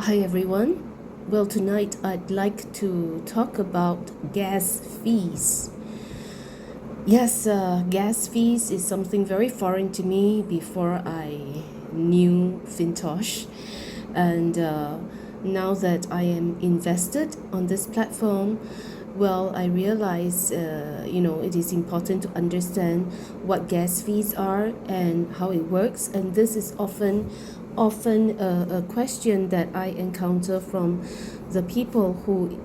Hi everyone. Well, tonight I'd like to talk about gas fees. Yes, gas fees is something very foreign to me before I knew FinTosh. And now that I am invested on this platform, well, I realize, it is important to understand what gas fees are and how it works. And this is often a question that I encounter from the people who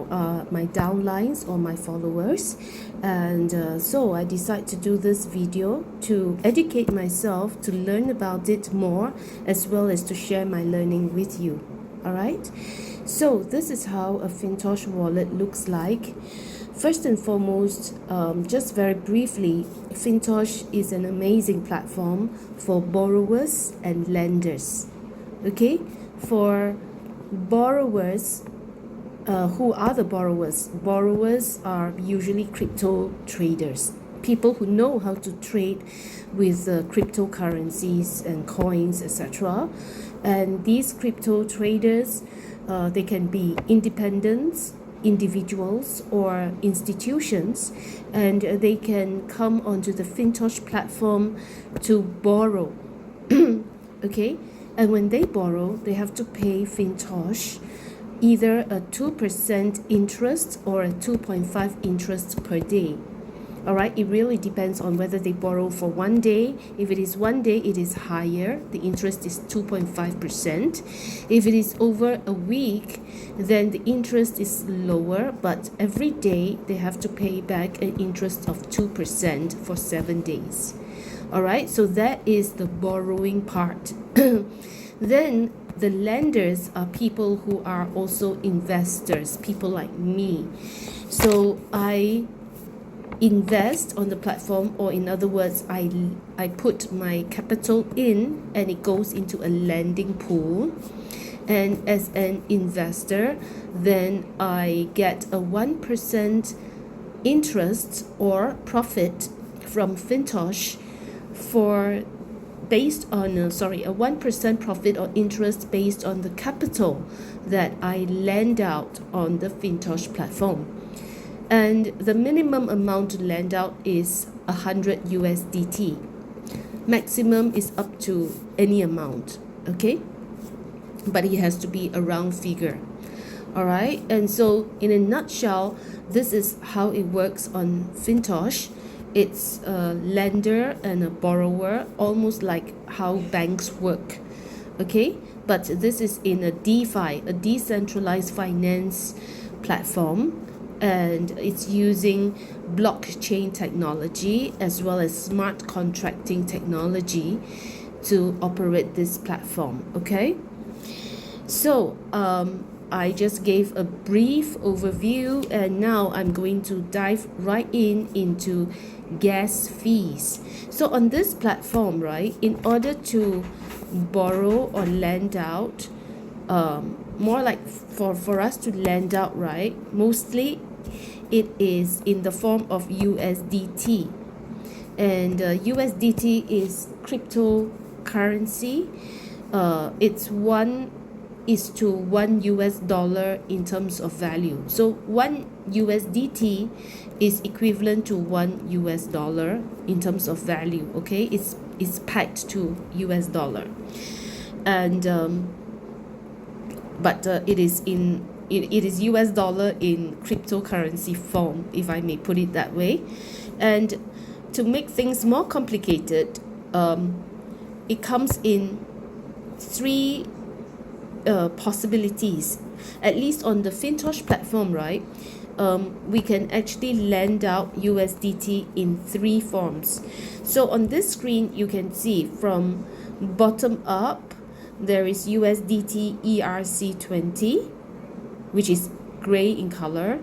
are my downlines or my followers. And so I decided to do this video to educate myself, to learn about it more, as well as to share my learning with you. All right, so this is how a FinTosh wallet looks like. First and foremost, just very briefly, FinTosh is an amazing platform for borrowers and lenders. Okay, for borrowers, who are the borrowers? Borrowers are usually crypto traders, people who know how to trade with cryptocurrencies and coins, etc. And these crypto traders, they can be independents, individuals, or institutions, and they can come onto the FinTosh platform to borrow. Okay, and when they borrow, they have to pay FinTosh either a 2% interest or a 2.5 interest per day. All right, it really depends on whether they borrow for 1 day. If it is 1 day, it is higher. The interest is 2.5%. If it is over a week, then the interest is lower, but every day they have to pay back an interest of 2% for 7 days. All right, so that is the borrowing part. Then the lenders are people who are also investors, people like me. So I invest on the platform, or in other words, I put my capital in and it goes into a lending pool. And as an investor, then I get a 1% interest or profit from FinTosh for based on a 1% profit or interest based on the capital that I lend out on the FinTosh platform. And the minimum amount to lend out is 100 USDT. Maximum is up to any amount, okay? But it has to be a round figure. All right, and so in a nutshell, this is how it works on FinTosh. It's a lender and a borrower, almost like how banks work, okay? But this is in a DeFi, a decentralized finance platform, and it's using blockchain technology as well as smart contracting technology to operate this platform, okay? So I just gave a brief overview, and now I'm going to dive right into gas fees. So on this platform, right, in order to borrow or lend out, more like for us to lend out, right, mostly it is in the form of USDT. And USDT is cryptocurrency. It's 1:1 US dollar in terms of value. So 1 USDT is equivalent to 1 US dollar in terms of value, okay? It's pegged to US dollar. And but it is US dollar in cryptocurrency form, if I may put it that way. And to make things more complicated, it comes in three possibilities. At least on the FinTosh platform, right, we can actually lend out USDT in three forms. So on this screen, you can see from bottom up, there is USDT ERC20, which is gray in color.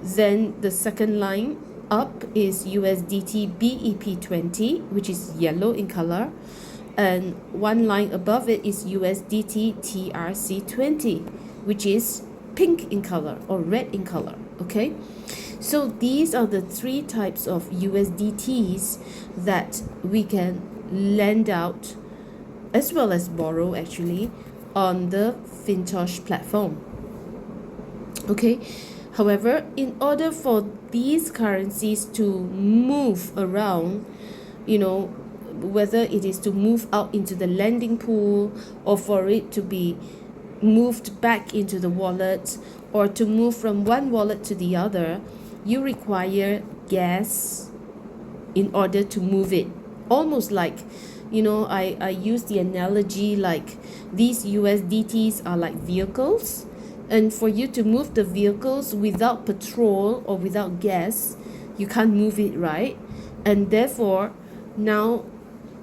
Then the second line up is USDT BEP20, which is yellow in color. And one line above it is USDT TRC20, which is pink in color or red in color, okay? So these are the three types of USDTs that we can lend out as well as borrow, actually, on the FINTOCH platform. Okay, however, in order for these currencies to move around, whether it is to move out into the lending pool or for it to be moved back into the wallet or to move from one wallet to the other, you require gas in order to move it. Almost like, I use the analogy like these USDTs are like vehicles, and for you to move the vehicles without petrol or without gas, you can't move it, right? And therefore, now,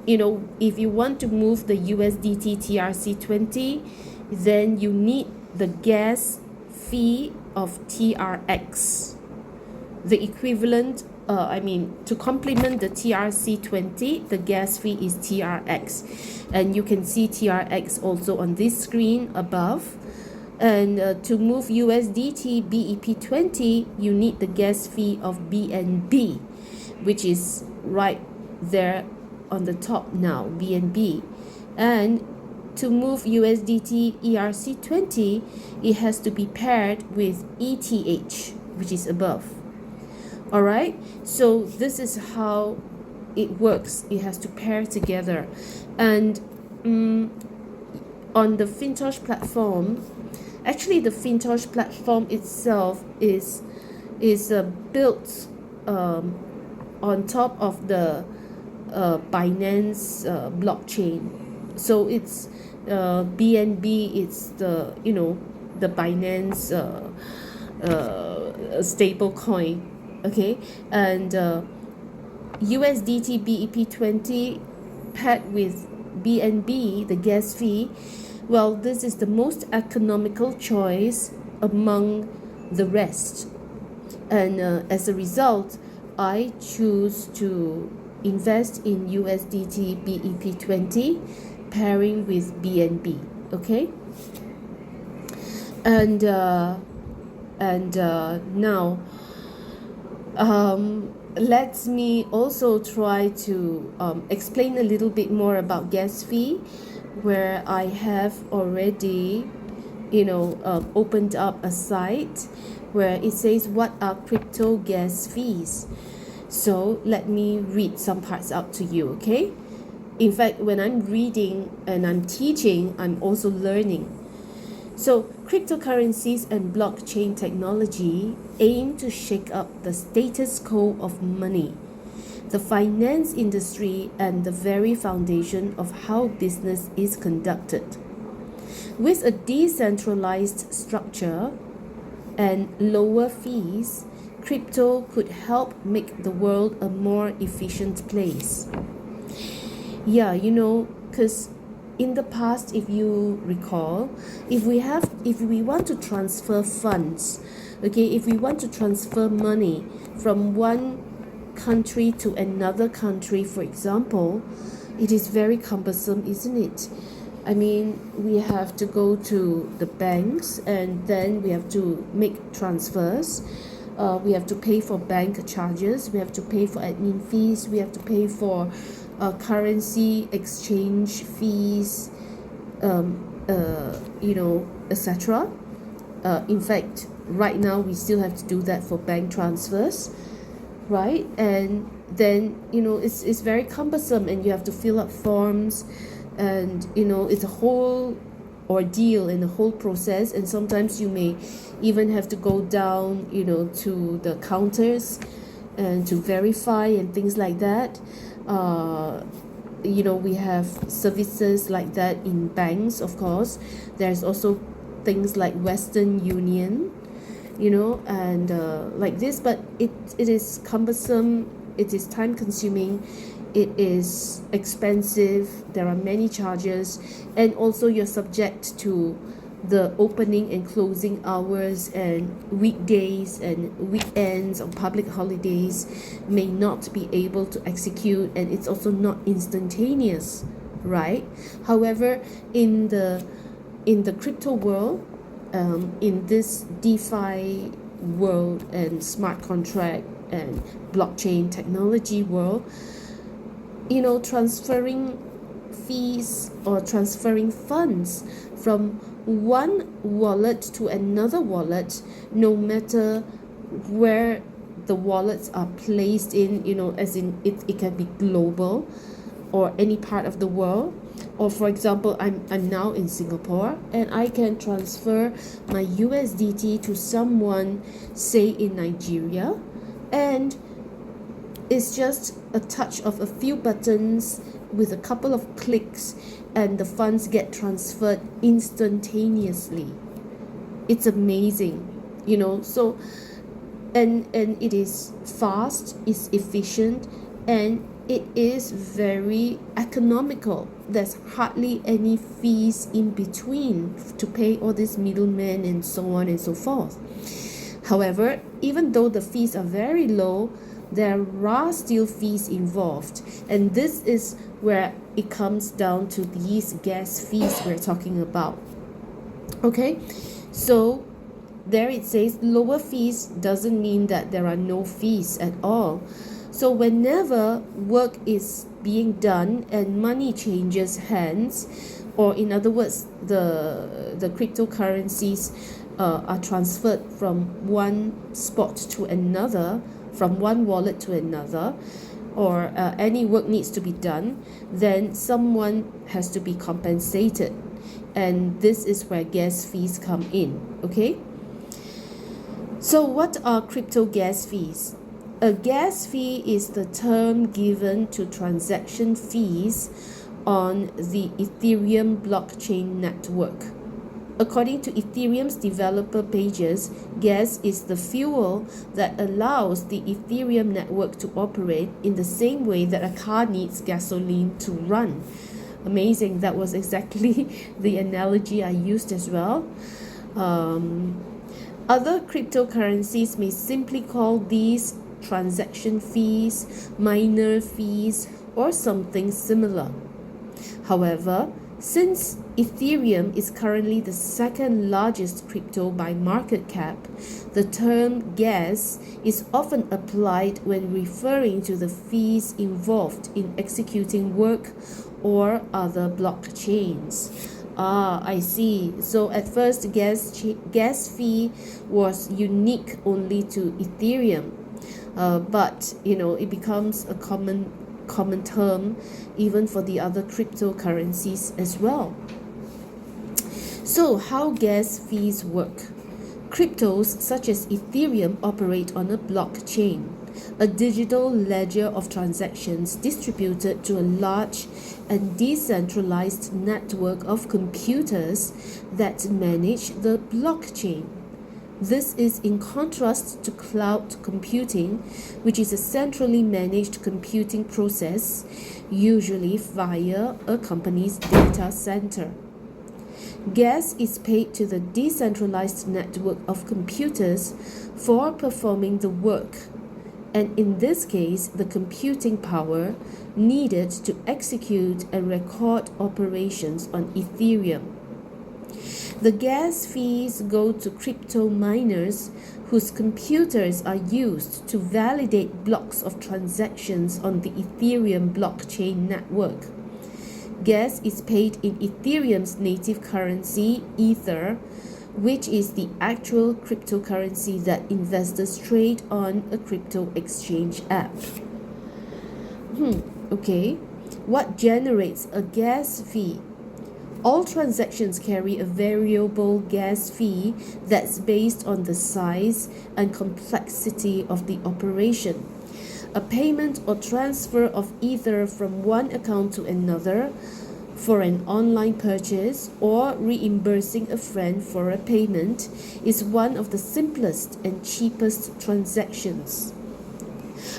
if you want to move the USDT TRC20, then you need the gas fee of TRX. The equivalent, to complement the TRC20, the gas fee is TRX. And you can see TRX also on this screen above. And to move USDT BEP20, you need the gas fee of BNB, which is right there on the top now, BNB. And to move USDT ERC20, it has to be paired with ETH, which is above. All right, so this is how it works. It has to pair together. And on the FINTOCH platform, actually the FINTOCH platform itself is built on top of the Binance blockchain. So it's BNB, it's the the Binance stable coin. Okay, and USDT BEP20 paired with BNB, the gas fee, well, this is the most economical choice among the rest. And as a result, I choose to invest in USDT BEP20 pairing with BNB. Okay, and now let me also try to explain a little bit more about gas fee, where I have already opened up a site where it says what are crypto gas fees. So let me read some parts out to you. Okay, in fact, when I'm reading and I'm teaching, I'm also learning. So cryptocurrencies and blockchain technology aim to shake up the status quo of money, the finance industry, and the very foundation of how business is conducted. With a decentralized structure and lower fees, crypto could help make the world a more efficient place. Yeah, because in the past, if you recall, if we want to transfer funds, okay, if we want to transfer money from one country to another country, for example, it is very cumbersome, isn't it? I mean, we have to go to the banks and then we have to make transfers. We have to pay for bank charges, we have to pay for admin fees, we have to pay for currency exchange fees, etc. In fact, right now we still have to do that for bank transfers, right? And then it's very cumbersome, and you have to fill up forms, and it's a whole ordeal in the whole process. And sometimes you may even have to go down to the counters and to verify and things like that. We have services like that in banks, of course. There's also things like Western Union, and like this, but it is cumbersome, it is time consuming, it is expensive, there are many charges, and also you're subject to the opening and closing hours, and weekdays and weekends or public holidays may not be able to execute, and it's also not instantaneous, right? However, in the crypto world, in this DeFi world and smart contract and blockchain technology world, transferring fees or transferring funds from one wallet to another wallet, no matter where the wallets are placed in, as in it can be global or any part of the world. Or for example, I'm now in Singapore and I can transfer my USDT to someone, say in Nigeria, and it's just a touch of a few buttons with a couple of clicks and the funds get transferred instantaneously. It's amazing, so and it is fast, it's efficient, and it is very economical. There's hardly any fees in between to pay all these middlemen and so on and so forth. However, even though the fees are very low, there are still fees involved, and this is where it comes down to these gas fees we're talking about. Okay, so there it says lower fees doesn't mean that there are no fees at all. So whenever work is being done and money changes hands, or in other words, the cryptocurrencies are transferred from one spot to another, from one wallet to another, or any work needs to be done, then someone has to be compensated, and this is where gas fees come in. Okay, so what are crypto gas fees? A gas fee is the term given to transaction fees on the Ethereum blockchain network. According to Ethereum's developer pages, gas is the fuel that allows the Ethereum network to operate in the same way that a car needs gasoline to run. Amazing, that was exactly the analogy I used as well. Other cryptocurrencies may simply call these transaction fees, miner fees, or something similar. However, since Ethereum is currently the second largest crypto by market cap, the term gas is often applied when referring to the fees involved in executing work or other blockchains. I see. So at first, gas fee was unique only to Ethereum. But it becomes a common term even for the other cryptocurrencies as well. So how gas fees work? Cryptos such as Ethereum operate on a blockchain, a digital ledger of transactions distributed to a large and decentralized network of computers that manage the blockchain. This is in contrast to cloud computing, which is a centrally managed computing process, usually via a company's data center. Gas is paid to the decentralized network of computers for performing the work, and in this case, the computing power needed to execute and record operations on Ethereum. The gas fees go to crypto miners whose computers are used to validate blocks of transactions on the Ethereum blockchain network. Gas is paid in Ethereum's native currency, Ether, which is the actual cryptocurrency that investors trade on a crypto exchange app. Okay, what generates a gas fee? All transactions carry a variable gas fee that's based on the size and complexity of the operation. A payment or transfer of Ether from one account to another for an online purchase or reimbursing a friend for a payment is one of the simplest and cheapest transactions.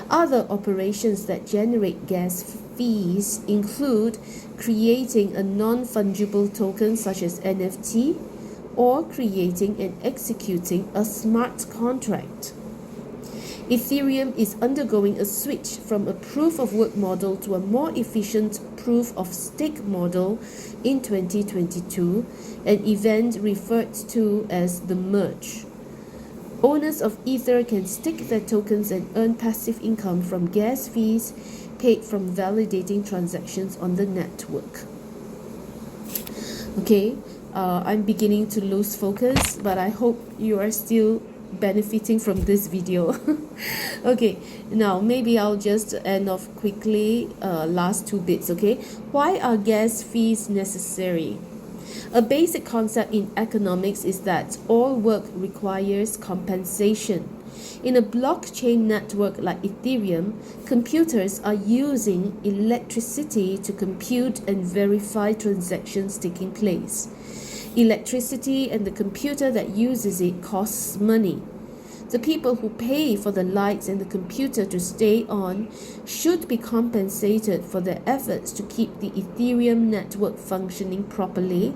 Other operations that generate gas fees include creating a non-fungible token such as NFT or creating and executing a smart contract. Ethereum is undergoing a switch from a proof-of-work model to a more efficient proof-of-stake model in 2022, an event referred to as the merge. Owners of Ether can stake their tokens and earn passive income from gas fees paid from validating transactions on the network. Okay, I'm beginning to lose focus, but I hope you are still benefiting from this video. Okay, now maybe I'll just end off quickly, last two bits. Okay, why are gas fees necessary? A basic concept in economics is that all work requires compensation. In a blockchain network like Ethereum, computers are using electricity to compute and verify transactions taking place. Electricity and the computer that uses it costs money. The people who pay for the lights and the computer to stay on should be compensated for their efforts to keep the Ethereum network functioning properly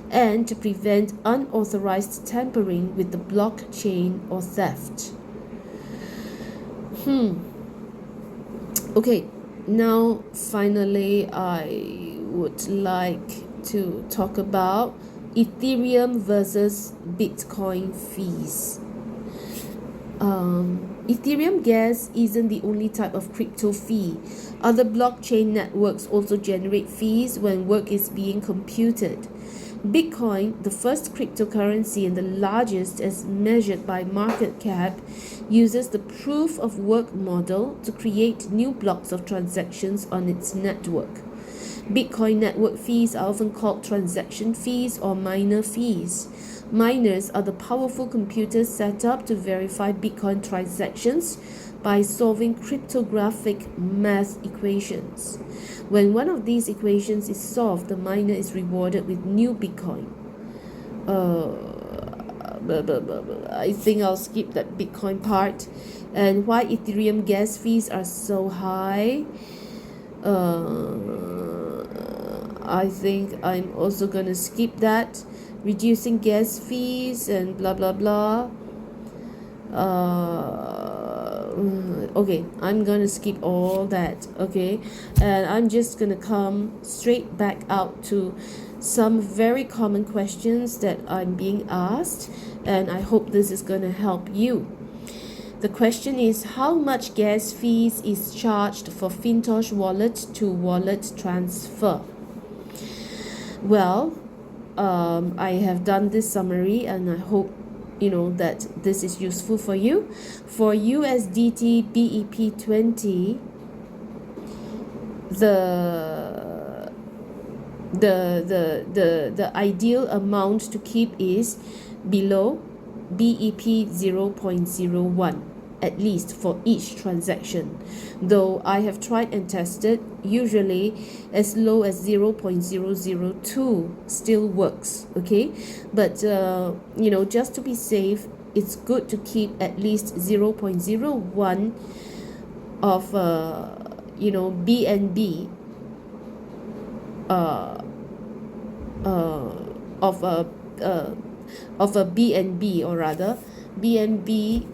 and to prevent unauthorized tampering with the blockchain or theft. Okay, now finally I would like to talk about Ethereum versus Bitcoin fees. Ethereum gas isn't the only type of crypto fee. Other blockchain networks also generate fees when work is being computed. Bitcoin, the first cryptocurrency and the largest as measured by market cap, uses the proof of work model to create new blocks of transactions on its network. Bitcoin network fees are often called transaction fees or miner fees. Miners are the powerful computers set up to verify Bitcoin transactions by solving cryptographic math equations. When one of these equations is solved, the miner is rewarded with new Bitcoin. I think I'll skip that Bitcoin part. And why Ethereum gas fees are so high? I think I'm also going to skip that. Reducing gas fees and blah blah blah. Okay, I'm gonna skip all that. Okay, and I'm just gonna come straight back out to some very common questions that I'm being asked, and I hope this is gonna help you. The question is, how much gas fees is charged for FINTOCH wallet to wallet transfer? Well, I have done this summary and I hope that this is useful for you. For USDT BEP20, the ideal amount to keep is below BEP 0.01 at least for each transaction, though I have tried and tested. Usually as low as 0.002 still works. Okay, but just to be safe, it's good to keep at least 0.01 of BNB of a BNB, or rather BNB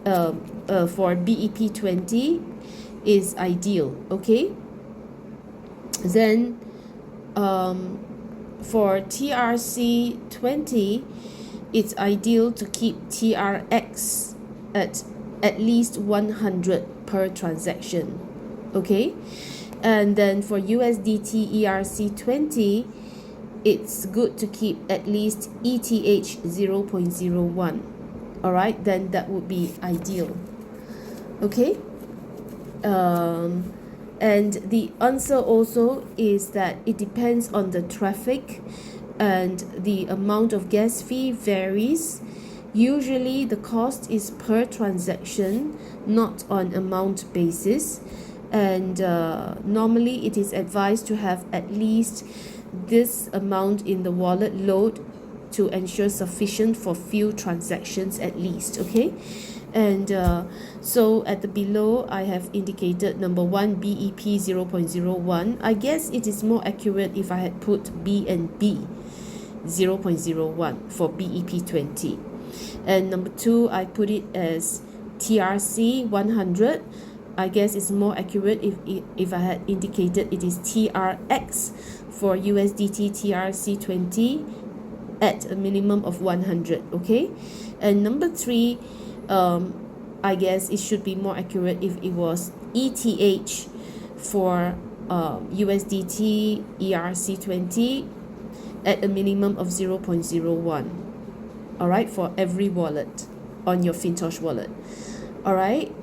for BEP20 is ideal. Okay, then for TRC20, it's ideal to keep TRX at least 100 per transaction. Okay, and then for USDT ERC20, it's good to keep at least ETH 0.01. all right, then that would be ideal. Okay, and the answer also is that it depends on the traffic, and the amount of gas fee varies. Usually the cost is per transaction, not on amount basis, and normally it is advised to have at least this amount in the wallet load to ensure sufficient for few transactions at least. Okay, and so at the below I have indicated number 1 BEP 0.01. I guess it is more accurate if I had put BNB 0.01 for BEP20, and number 2 I put it as TRC 100. I guess it's more accurate if I had indicated it is TRX for USDT TRC20 at a minimum of 100. Okay, and number 3, I guess it should be more accurate if it was ETH for USDT ERC20 at a minimum of 0.01. All right, for every wallet on your FINTOCH wallet. All right.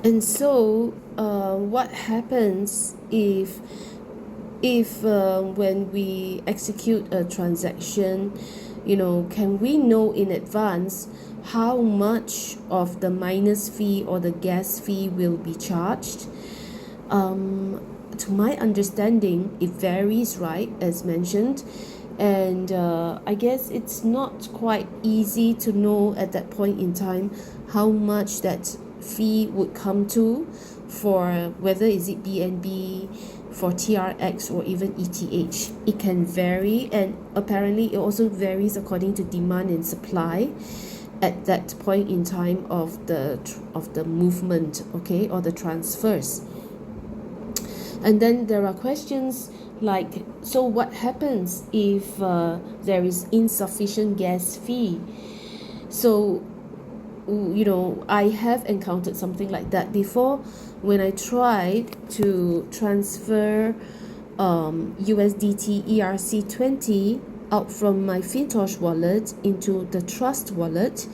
And so what happens if when we execute a transaction, can we know in advance how much of the minus fee or the gas fee will be charged? To my understanding, it varies, right, as mentioned, and I guess it's not quite easy to know at that point in time how much that fee would come to, for whether is it BNB, for TRX, or even ETH. It can vary, and apparently it also varies according to demand and supply at that point in time of the movement, okay, or the transfers. And then there are questions like, so what happens if there is insufficient gas fee? So I have encountered something like that before when I tried to transfer USDT ERC20 out from my FINTOCH wallet into the Trust wallet,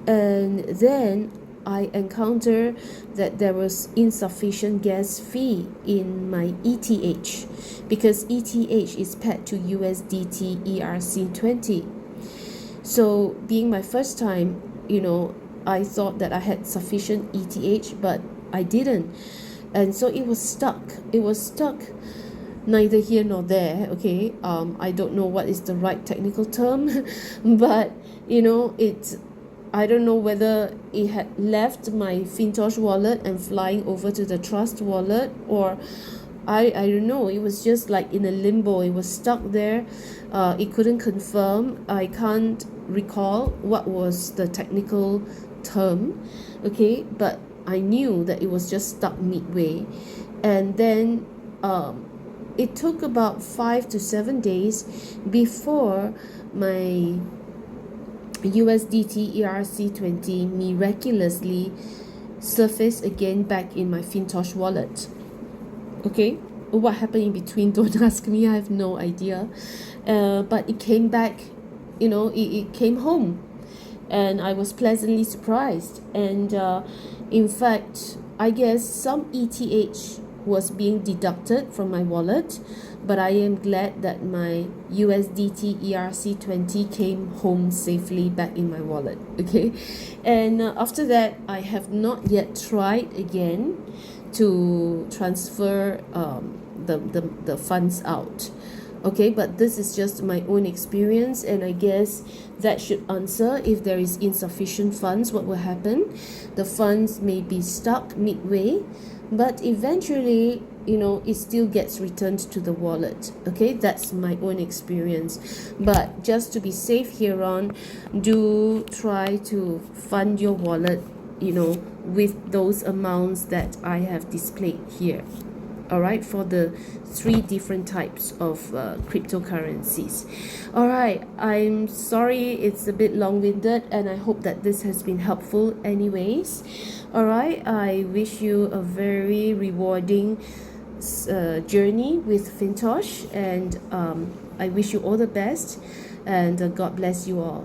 and then I encountered that there was insufficient gas fee in my ETH, because ETH is pegged to USDT ERC20. So being my first time, I thought that I had sufficient ETH, but I didn't, and so it was stuck neither here nor there, okay. I don't know what is the right technical term but I don't know whether it had left my FINTOCH wallet and flying over to the Trust wallet, or I don't know. It was just like in a limbo. It was stuck there. It couldn't confirm. I can't recall what was the technical term, okay, but I knew that it was just stuck midway. And then it took about 5 to 7 days before my USDT ERC20 miraculously surfaced again back in my FINTOCH wallet. Okay, what happened in between, don't ask me, I have no idea. But it came back, it came home, and I was pleasantly surprised. And in fact, I guess some ETH was being deducted from my wallet, but I am glad that my USDT ERC20 came home safely back in my wallet, okay. And after that, I have not yet tried again to transfer the funds out, okay, but this is just my own experience, and I guess that should answer if there is insufficient funds, what will happen. The funds may be stuck midway, but eventually it still gets returned to the wallet, okay. That's my own experience, but just to be safe here on, do try to fund your wallet with those amounts that I have displayed here. All right, for the 3 different types of cryptocurrencies. All right, I'm sorry it's a bit long-winded, and I hope that this has been helpful anyways. All right, I wish you a very rewarding journey with FINTOCH, and I wish you all the best, and God bless you all.